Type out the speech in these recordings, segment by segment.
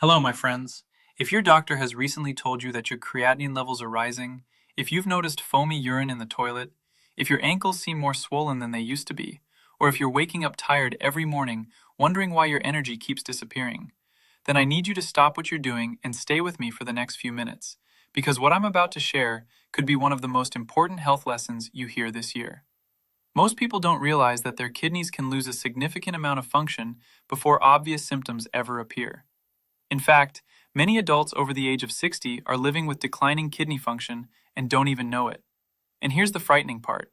Hello, my friends. If your doctor has recently told you that your creatinine levels are rising, if you've noticed foamy urine in the toilet, if your ankles seem more swollen than they used to be, or if you're waking up tired every morning wondering why your energy keeps disappearing, then I need you to stop what you're doing and stay with me for the next few minutes, because what I'm about to share could be one of the most important health lessons you hear this year. Most people don't realize that their kidneys can lose a significant amount of function before obvious symptoms ever appear. In fact, many adults over the age of 60 are living with declining kidney function and don't even know it. And here's the frightening part.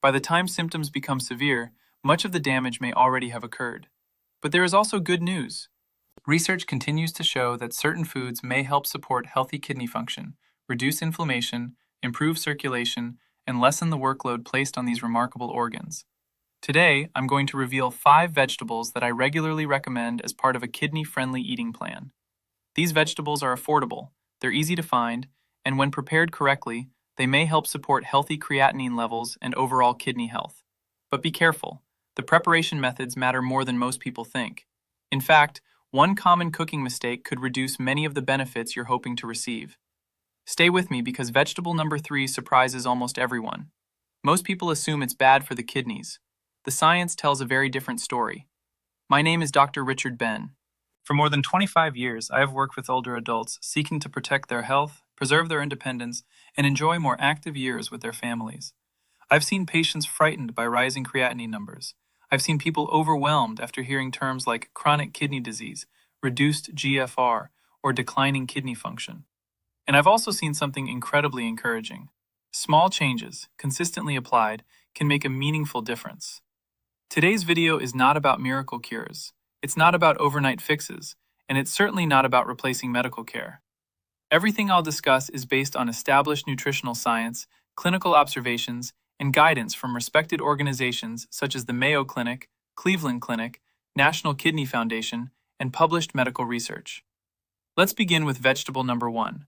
By the time symptoms become severe, much of the damage may already have occurred. But there is also good news. Research continues to show that certain foods may help support healthy kidney function, reduce inflammation, improve circulation, and lessen the workload placed on these remarkable organs. Today, I'm going to reveal 5 vegetables that I regularly recommend as part of a kidney-friendly eating plan. These vegetables are affordable, they're easy to find, and when prepared correctly, they may help support healthy creatinine levels and overall kidney health. But be careful, the preparation methods matter more than most people think. In fact, one common cooking mistake could reduce many of the benefits you're hoping to receive. Stay with me because vegetable number 3 surprises almost everyone. Most people assume it's bad for the kidneys. The science tells a very different story. My name is Dr. Richard Ben. For more than 25 years, I have worked with older adults seeking to protect their health, preserve their independence, and enjoy more active years with their families. I've seen patients frightened by rising creatinine numbers. I've seen people overwhelmed after hearing terms like chronic kidney disease, reduced GFR, or declining kidney function. And I've also seen something incredibly encouraging. Small changes, consistently applied, can make a meaningful difference. Today's video is not about miracle cures. It's not about overnight fixes, and it's certainly not about replacing medical care. Everything I'll discuss is based on established nutritional science, clinical observations, and guidance from respected organizations such as the Mayo Clinic, Cleveland Clinic, National Kidney Foundation, and published medical research. Let's begin with vegetable number 1.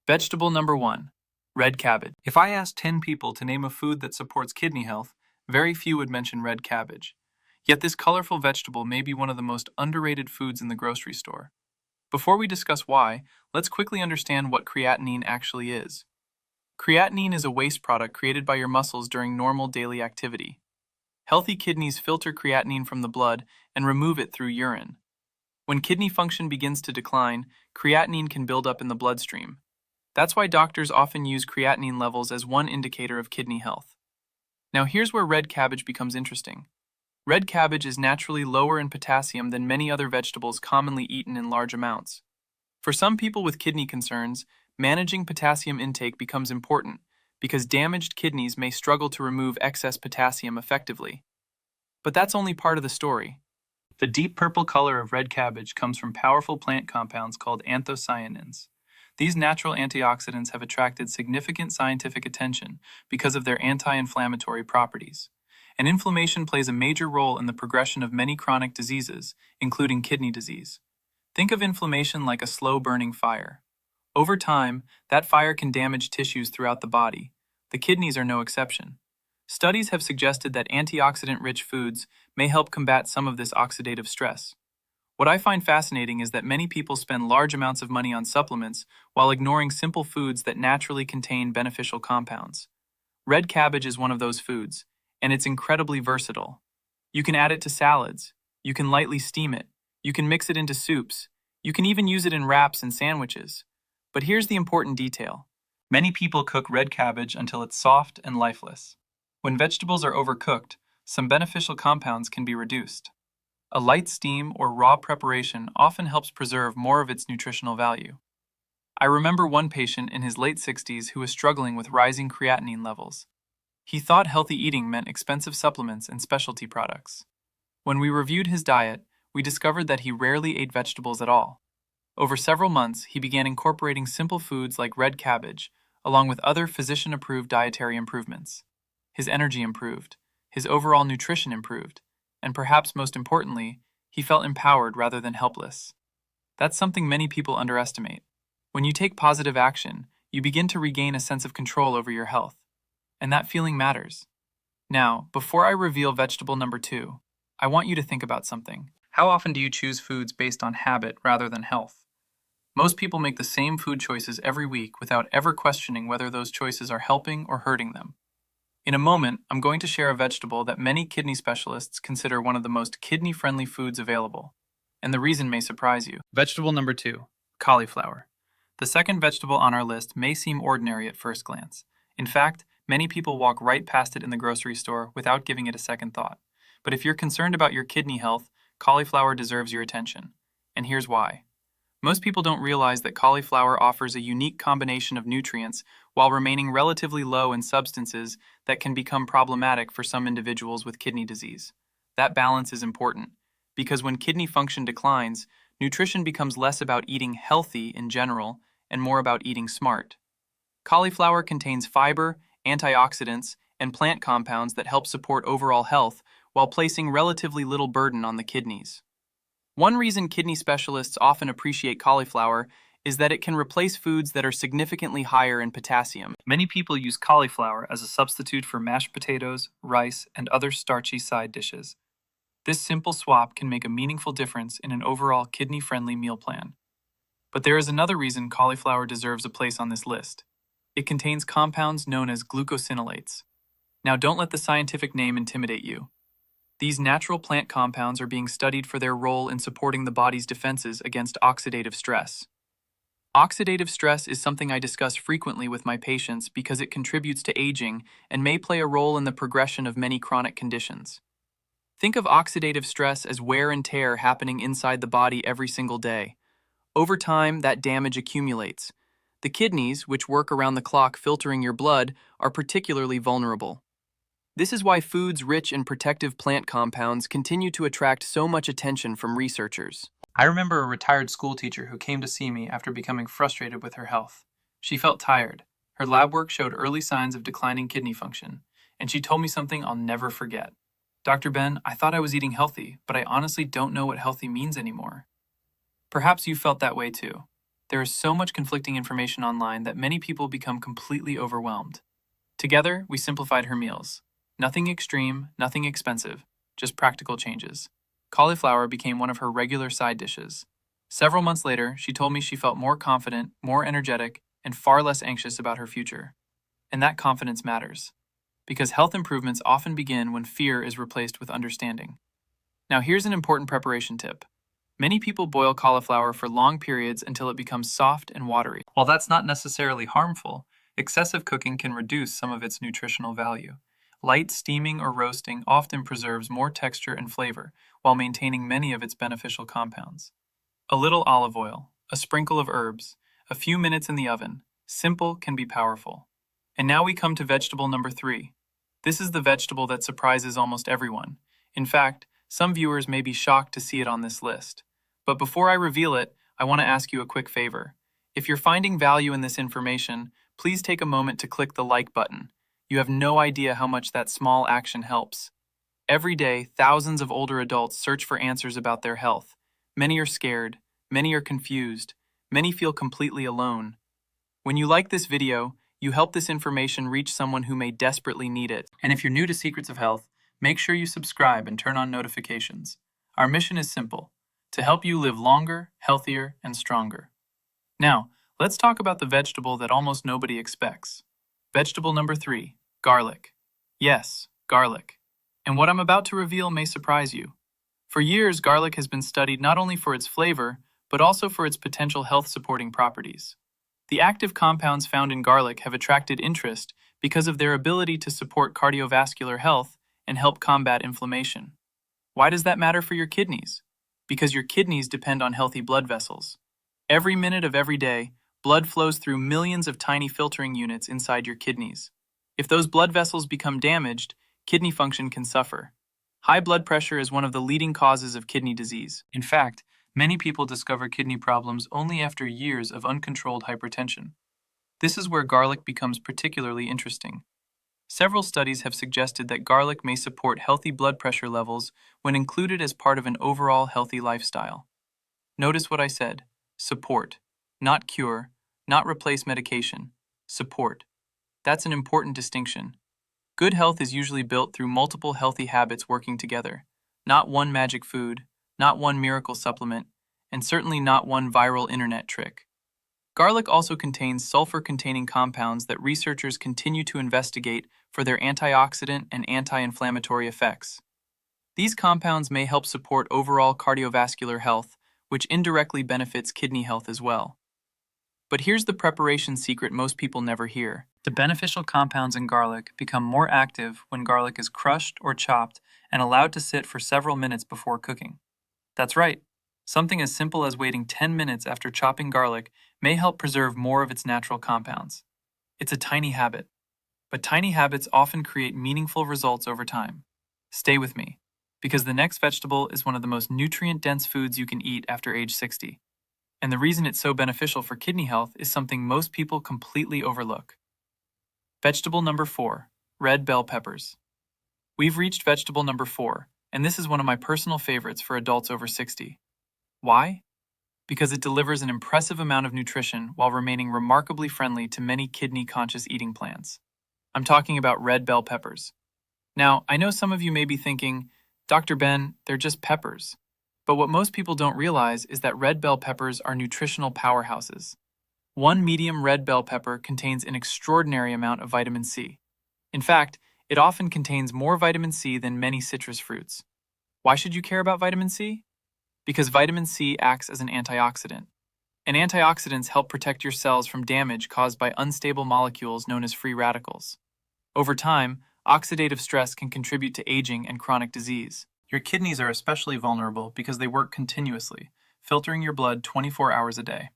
Vegetable number 1, red cabbage. If I asked 10 people to name a food that supports kidney health, very few would mention red cabbage. Yet this colorful vegetable may be one of the most underrated foods in the grocery store. Before we discuss why, let's quickly understand what creatinine actually is. Creatinine is a waste product created by your muscles during normal daily activity. Healthy kidneys filter creatinine from the blood and remove it through urine. When kidney function begins to decline, creatinine can build up in the bloodstream. That's why doctors often use creatinine levels as one indicator of kidney health. Now here's where red cabbage becomes interesting. Red cabbage is naturally lower in potassium than many other vegetables commonly eaten in large amounts. For some people with kidney concerns, managing potassium intake becomes important because damaged kidneys may struggle to remove excess potassium effectively. But that's only part of the story. The deep purple color of red cabbage comes from powerful plant compounds called anthocyanins. These natural antioxidants have attracted significant scientific attention because of their anti-inflammatory properties. And inflammation plays a major role in the progression of many chronic diseases, including kidney disease. Think of inflammation like a slow-burning fire. Over time, that fire can damage tissues throughout the body. The kidneys are no exception. Studies have suggested that antioxidant-rich foods may help combat some of this oxidative stress. What I find fascinating is that many people spend large amounts of money on supplements while ignoring simple foods that naturally contain beneficial compounds. Red cabbage is one of those foods, and it's incredibly versatile. You can add it to salads, you can lightly steam it, you can mix it into soups, you can even use it in wraps and sandwiches. But here's the important detail. Many people cook red cabbage until it's soft and lifeless. When vegetables are overcooked, some beneficial compounds can be reduced. A light steam or raw preparation often helps preserve more of its nutritional value. I remember one patient in his late 60s who was struggling with rising creatinine levels. He thought healthy eating meant expensive supplements and specialty products. When we reviewed his diet, we discovered that he rarely ate vegetables at all. Over several months, he began incorporating simple foods like red cabbage, along with other physician-approved dietary improvements. His energy improved, his overall nutrition improved, and perhaps most importantly, he felt empowered rather than helpless. That's something many people underestimate. When you take positive action, you begin to regain a sense of control over your health. And that feeling matters. Now, before I reveal vegetable number 2, I want you to think about something. How often do you choose foods based on habit rather than health? Most people make the same food choices every week without ever questioning whether those choices are helping or hurting them. In a moment, I'm going to share a vegetable that many kidney specialists consider one of the most kidney-friendly foods available. And the reason may surprise you. Vegetable number 2, cauliflower. The second vegetable on our list may seem ordinary at first glance. In fact, many people walk right past it in the grocery store without giving it a second thought. But if you're concerned about your kidney health, cauliflower deserves your attention. And here's why. Most people don't realize that cauliflower offers a unique combination of nutrients while remaining relatively low in substances that can become problematic for some individuals with kidney disease. That balance is important, because when kidney function declines, nutrition becomes less about eating healthy in general and more about eating smart. Cauliflower contains fiber, antioxidants, and plant compounds that help support overall health while placing relatively little burden on the kidneys. One reason kidney specialists often appreciate cauliflower is that it can replace foods that are significantly higher in potassium. Many people use cauliflower as a substitute for mashed potatoes, rice, and other starchy side dishes. This simple swap can make a meaningful difference in an overall kidney-friendly meal plan. But there is another reason cauliflower deserves a place on this list. It contains compounds known as glucosinolates. Now, don't let the scientific name intimidate you. These natural plant compounds are being studied for their role in supporting the body's defenses against oxidative stress. Oxidative stress is something I discuss frequently with my patients because it contributes to aging and may play a role in the progression of many chronic conditions. Think of oxidative stress as wear and tear happening inside the body every single day. Over time, that damage accumulates. The kidneys, which work around the clock filtering your blood, are particularly vulnerable. This is why foods rich in protective plant compounds continue to attract so much attention from researchers. I remember a retired school teacher who came to see me after becoming frustrated with her health. She felt tired. Her lab work showed early signs of declining kidney function, and she told me something I'll never forget. Dr. Ben, I thought I was eating healthy, but I honestly don't know what healthy means anymore. Perhaps you felt that way too. There is so much conflicting information online that many people become completely overwhelmed. Together, we simplified her meals. Nothing extreme, nothing expensive, just practical changes. Cauliflower became one of her regular side dishes. Several months later, she told me she felt more confident, more energetic, and far less anxious about her future. And that confidence matters, because health improvements often begin when fear is replaced with understanding. Now, here's an important preparation tip. Many people boil cauliflower for long periods until it becomes soft and watery. While that's not necessarily harmful, excessive cooking can reduce some of its nutritional value. Light steaming or roasting often preserves more texture and flavor while maintaining many of its beneficial compounds. A little olive oil, a sprinkle of herbs, a few minutes in the oven. Simple can be powerful. And now we come to vegetable number 3. This is the vegetable that surprises almost everyone. In fact, some viewers may be shocked to see it on this list. But before I reveal it, I want to ask you a quick favor. If you're finding value in this information, please take a moment to click the like button. You have no idea how much that small action helps. Every day, thousands of older adults search for answers about their health. Many are scared, many are confused, many feel completely alone. When you like this video, you help this information reach someone who may desperately need it. And if you're new to Secrets of Health, make sure you subscribe and turn on notifications. Our mission is simple: to help you live longer, healthier, and stronger. Now, let's talk about the vegetable that almost nobody expects. Vegetable number 3, garlic. Yes, garlic. And what I'm about to reveal may surprise you. For years, garlic has been studied not only for its flavor, but also for its potential health-supporting properties. The active compounds found in garlic have attracted interest because of their ability to support cardiovascular health and help combat inflammation. Why does that matter for your kidneys? Because your kidneys depend on healthy blood vessels. Every minute of every day, blood flows through millions of tiny filtering units inside your kidneys. If those blood vessels become damaged, kidney function can suffer. High blood pressure is one of the leading causes of kidney disease. In fact, many people discover kidney problems only after years of uncontrolled hypertension. This is where garlic becomes particularly interesting. Several studies have suggested that garlic may support healthy blood pressure levels when included as part of an overall healthy lifestyle. Notice what I said: support, not cure, not replace medication. Support. That's an important distinction. Good health is usually built through multiple healthy habits working together, not one magic food, not one miracle supplement. and certainly not one viral internet trick. Garlic also contains sulfur-containing compounds that researchers continue to investigate for their antioxidant and anti-inflammatory effects. These compounds may help support overall cardiovascular health, which indirectly benefits kidney health as well. But here's the preparation secret most people never hear. The beneficial compounds in garlic become more active when garlic is crushed or chopped and allowed to sit for several minutes before cooking. That's right. Something as simple as waiting 10 minutes after chopping garlic may help preserve more of its natural compounds. It's a tiny habit, but tiny habits often create meaningful results over time. Stay with me, because the next vegetable is one of the most nutrient-dense foods you can eat after age 60. And the reason it's so beneficial for kidney health is something most people completely overlook. Vegetable number 4, red bell peppers. We've reached vegetable number 4, and this is one of my personal favorites for adults over 60. Why? Because it delivers an impressive amount of nutrition while remaining remarkably friendly to many kidney-conscious eating plans. I'm talking about red bell peppers. Now, I know some of you may be thinking, Dr. Ben, they're just peppers. But what most people don't realize is that red bell peppers are nutritional powerhouses. One medium red bell pepper contains an extraordinary amount of vitamin C. In fact, it often contains more vitamin C than many citrus fruits. Why should you care about vitamin C? Because vitamin C acts as an antioxidant. And antioxidants help protect your cells from damage caused by unstable molecules known as free radicals. Over time, oxidative stress can contribute to aging and chronic disease. Your kidneys are especially vulnerable because they work continuously, filtering your blood 24 hours a day.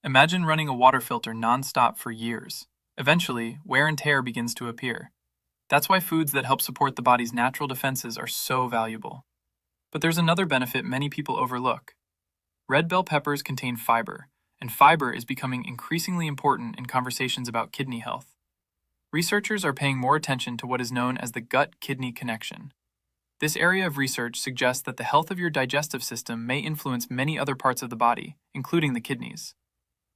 Imagine running a water filter non-stop for years. Eventually, wear and tear begins to appear. That's why foods that help support the body's natural defenses are so valuable. But there's another benefit many people overlook. Red bell peppers contain fiber, and fiber is becoming increasingly important in conversations about kidney health. Researchers are paying more attention to what is known as the gut-kidney connection. This area of research suggests that the health of your digestive system may influence many other parts of the body, including the kidneys.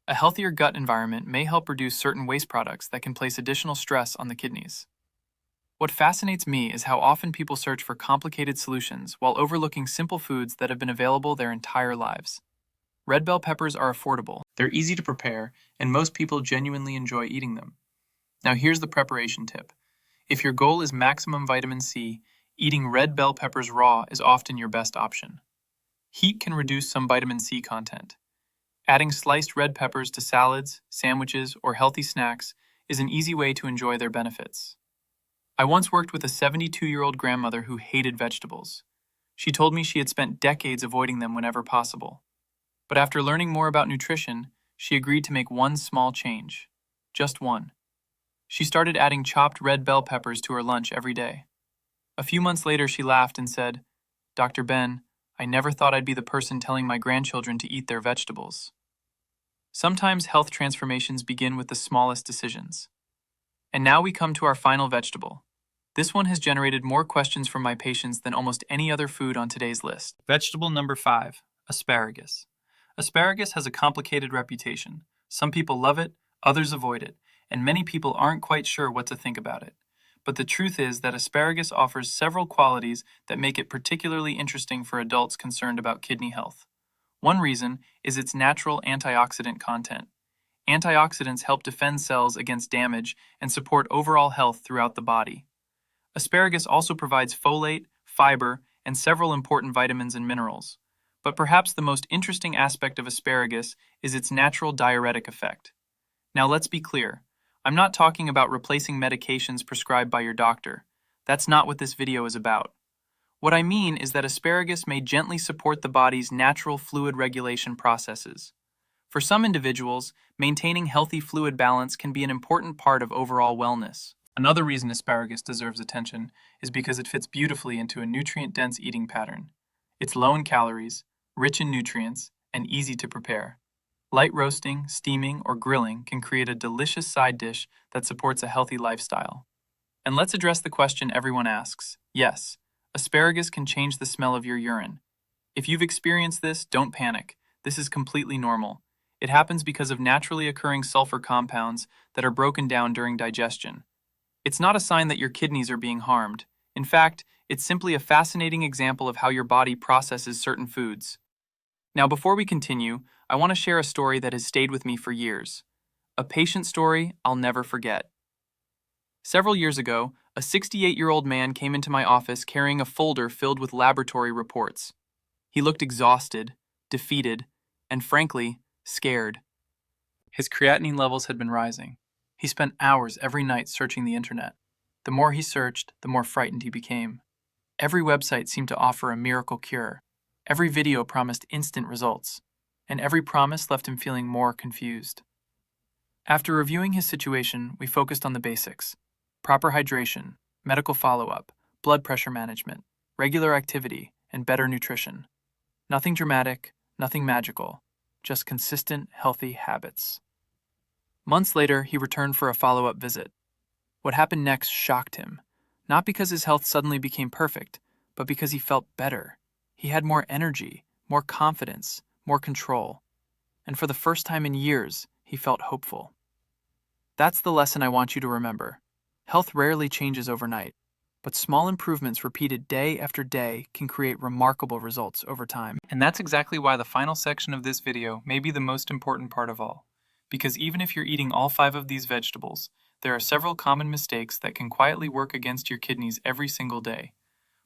A healthier gut environment may help reduce certain waste products that can place additional stress on the kidneys. What fascinates me is how often people search for complicated solutions while overlooking simple foods that have been available their entire lives. Red bell peppers are affordable, they're easy to prepare, and most people genuinely enjoy eating them. Now here's the preparation tip. If your goal is maximum vitamin C, eating red bell peppers raw is often your best option. Heat can reduce some vitamin C content. Adding sliced red peppers to salads, sandwiches, or healthy snacks is an easy way to enjoy their benefits. I once worked with a 72-year-old grandmother who hated vegetables. She told me she had spent decades avoiding them whenever possible. But after learning more about nutrition, she agreed to make one small change. Just one. She started adding chopped red bell peppers to her lunch every day. A few months later, she laughed and said, Dr. Ben, I never thought I'd be the person telling my grandchildren to eat their vegetables. Sometimes health transformations begin with the smallest decisions. And now we come to our final vegetable. This one has generated more questions from my patients than almost any other food on today's list. Vegetable number 5, asparagus. Asparagus has a complicated reputation. Some people love it, others avoid it, and many people aren't quite sure what to think about it. But the truth is that asparagus offers several qualities that make it particularly interesting for adults concerned about kidney health. One reason is its natural antioxidant content. Antioxidants help defend cells against damage and support overall health throughout the body. Asparagus also provides folate, fiber, and several important vitamins and minerals. But perhaps the most interesting aspect of asparagus is its natural diuretic effect. Now let's be clear. I'm not talking about replacing medications prescribed by your doctor. That's not what this video is about. What I mean is that asparagus may gently support the body's natural fluid regulation processes. For some individuals, maintaining healthy fluid balance can be an important part of overall wellness. Another reason asparagus deserves attention is because it fits beautifully into a nutrient-dense eating pattern. It's low in calories, rich in nutrients, and easy to prepare. Light roasting, steaming, or grilling can create a delicious side dish that supports a healthy lifestyle. And let's address the question everyone asks. Yes, asparagus can change the smell of your urine. If you've experienced this, don't panic. This is completely normal. It happens because of naturally occurring sulfur compounds that are broken down during digestion. It's not a sign that your kidneys are being harmed. In fact, it's simply a fascinating example of how your body processes certain foods. Now, before we continue, I want to share a story that has stayed with me for years. A patient story I'll never forget. Several years ago, a 68-year-old man came into my office carrying a folder filled with laboratory reports. He looked exhausted, defeated, and frankly, scared. His creatinine levels had been rising. He spent hours every night searching the internet. The more he searched, the more frightened he became. Every website seemed to offer a miracle cure. Every video promised instant results, and every promise left him feeling more confused. After reviewing his situation, we focused on the basics: proper hydration, medical follow-up, blood pressure management, regular activity, and better nutrition. Nothing dramatic, nothing magical, just consistent, healthy habits. Months later, he returned for a follow-up visit. What happened next shocked him, not because his health suddenly became perfect, but because he felt better. He had more energy, more confidence, more control. And for the first time in years, he felt hopeful. That's the lesson I want you to remember. Health rarely changes overnight, but small improvements repeated day after day can create remarkable results over time. And that's exactly why the final section of this video may be the most important part of all. Because even if you're eating all 5 of these vegetables, there are several common mistakes that can quietly work against your kidneys every single day.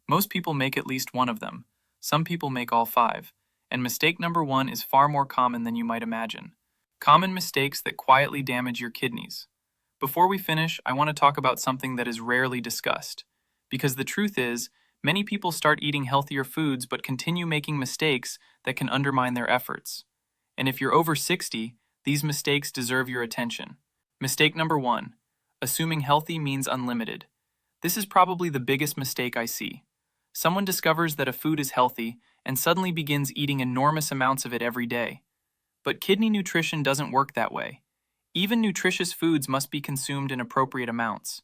Most people make at least one of them. Some people make all 5. And mistake number 1 is far more common than you might imagine. Common mistakes that quietly damage your kidneys. Before we finish, I want to talk about something that is rarely discussed. Because the truth is, many people start eating healthier foods but continue making mistakes that can undermine their efforts. And if you're over 60, these mistakes deserve your attention. Mistake number 1. Assuming healthy means unlimited. This is probably the biggest mistake I see. Someone discovers that a food is healthy and suddenly begins eating enormous amounts of it every day. But kidney nutrition doesn't work that way. Even nutritious foods must be consumed in appropriate amounts.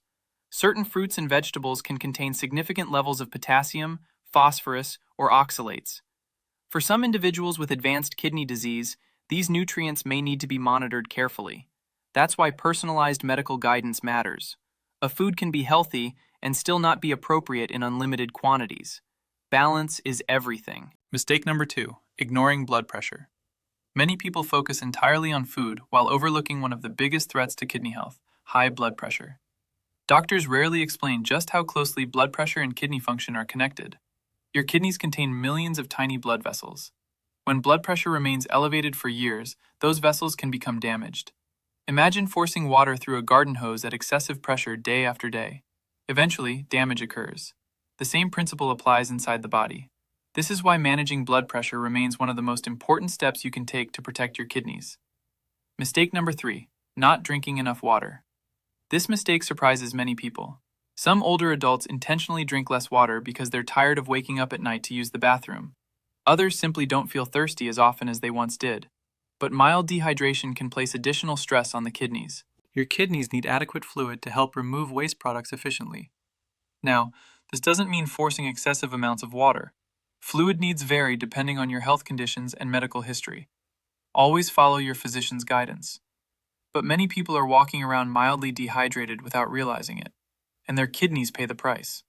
Certain fruits and vegetables can contain significant levels of potassium, phosphorus, or oxalates. For some individuals with advanced kidney disease, these nutrients may need to be monitored carefully. That's why personalized medical guidance matters. A food can be healthy and still not be appropriate in unlimited quantities. Balance is everything. Mistake number 2, ignoring blood pressure. Many people focus entirely on food while overlooking one of the biggest threats to kidney health, high blood pressure. Doctors rarely explain just how closely blood pressure and kidney function are connected. Your kidneys contain millions of tiny blood vessels. When blood pressure remains elevated for years, those vessels can become damaged. Imagine forcing water through a garden hose at excessive pressure day after day. Eventually, damage occurs. The same principle applies inside the body. This is why managing blood pressure remains one of the most important steps you can take to protect your kidneys. Mistake number 3, not drinking enough water. This mistake surprises many people. Some older adults intentionally drink less water because they're tired of waking up at night to use the bathroom. Others simply don't feel thirsty as often as they once did. But mild dehydration can place additional stress on the kidneys. Your kidneys need adequate fluid to help remove waste products efficiently. Now, this doesn't mean forcing excessive amounts of water. Fluid needs vary depending on your health conditions and medical history. Always follow your physician's guidance. But many people are walking around mildly dehydrated without realizing it, and their kidneys pay the price.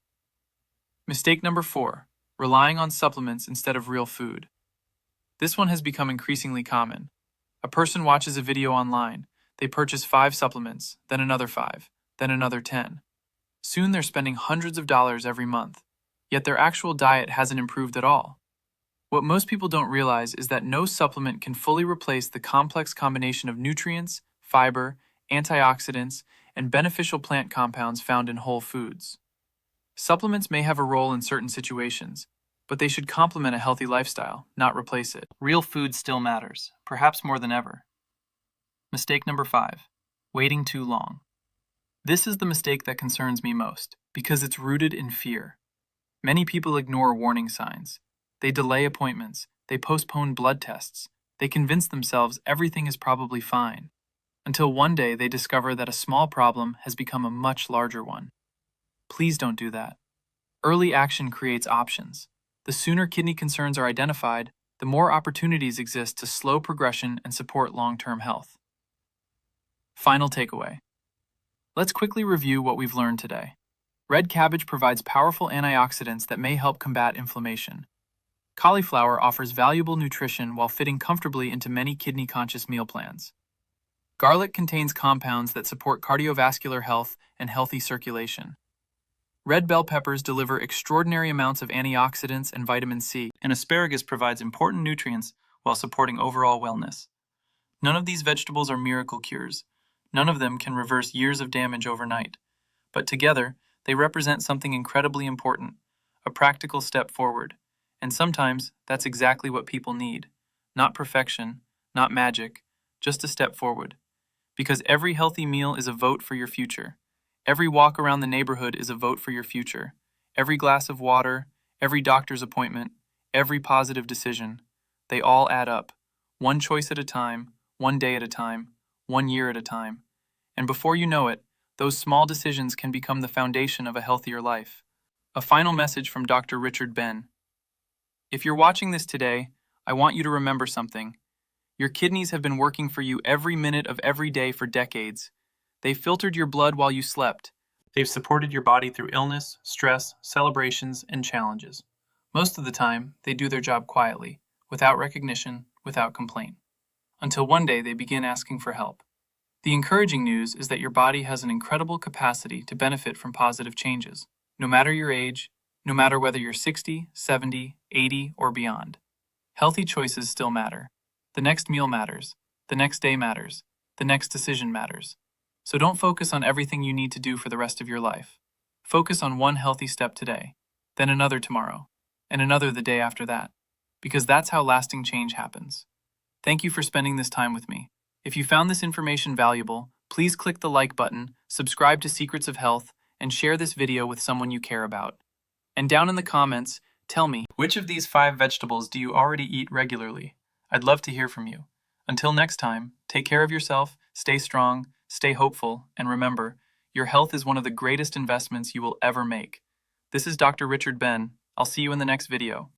Mistake number 4, relying on supplements instead of real food. This one has become increasingly common. A person watches a video online, they purchase 5 supplements, then another 5, then another 10. Soon they're spending hundreds of dollars every month, yet their actual diet hasn't improved at all. What most people don't realize is that no supplement can fully replace the complex combination of nutrients, fiber, antioxidants, and beneficial plant compounds found in whole foods. Supplements may have a role in certain situations, but they should complement a healthy lifestyle, not replace it. Real food still matters, perhaps more than ever. Mistake number 5, waiting too long. This is the mistake that concerns me most, because it's rooted in fear. Many people ignore warning signs. They delay appointments, they postpone blood tests, they convince themselves everything is probably fine, until one day they discover that a small problem has become a much larger one. Please don't do that. Early action creates options. The sooner kidney concerns are identified, the more opportunities exist to slow progression and support long-term health. Final takeaway. Let's quickly review what we've learned today. Red cabbage provides powerful antioxidants that may help combat inflammation. Cauliflower offers valuable nutrition while fitting comfortably into many kidney-conscious meal plans. Garlic contains compounds that support cardiovascular health and healthy circulation. Red bell peppers deliver extraordinary amounts of antioxidants and vitamin C, and asparagus provides important nutrients while supporting overall wellness. None of these vegetables are miracle cures. None of them can reverse years of damage overnight. But together, they represent something incredibly important, a practical step forward. And sometimes, that's exactly what people need. Not perfection, not magic, just a step forward. Because every healthy meal is a vote for your future. Every walk around the neighborhood is a vote for your future. Every glass of water, every doctor's appointment, every positive decision, they all add up. One choice at a time, one day at a time, one year at a time. And before you know it, those small decisions can become the foundation of a healthier life. A final message from Dr. Richard Ben. If you're watching this today, I want you to remember something. Your kidneys have been working for you every minute of every day for decades. They filtered your blood while you slept. They've supported your body through illness, stress, celebrations, and challenges. Most of the time, they do their job quietly, without recognition, without complaint. Until one day they begin asking for help. The encouraging news is that your body has an incredible capacity to benefit from positive changes, no matter your age, no matter whether you're 60, 70, 80, or beyond. Healthy choices still matter. The next meal matters. The next day matters. The next decision matters. So don't focus on everything you need to do for the rest of your life. Focus on one healthy step today, then another tomorrow, and another the day after that, because that's how lasting change happens. Thank you for spending this time with me. If you found this information valuable, please click the like button, subscribe to Secrets of Health, and share this video with someone you care about. And down in the comments, tell me, which of these 5 vegetables do you already eat regularly? I'd love to hear from you. Until next time, take care of yourself, stay strong, stay hopeful, and remember, your health is one of the greatest investments you will ever make. This is Dr. Richard Ben. I'll see you in the next video.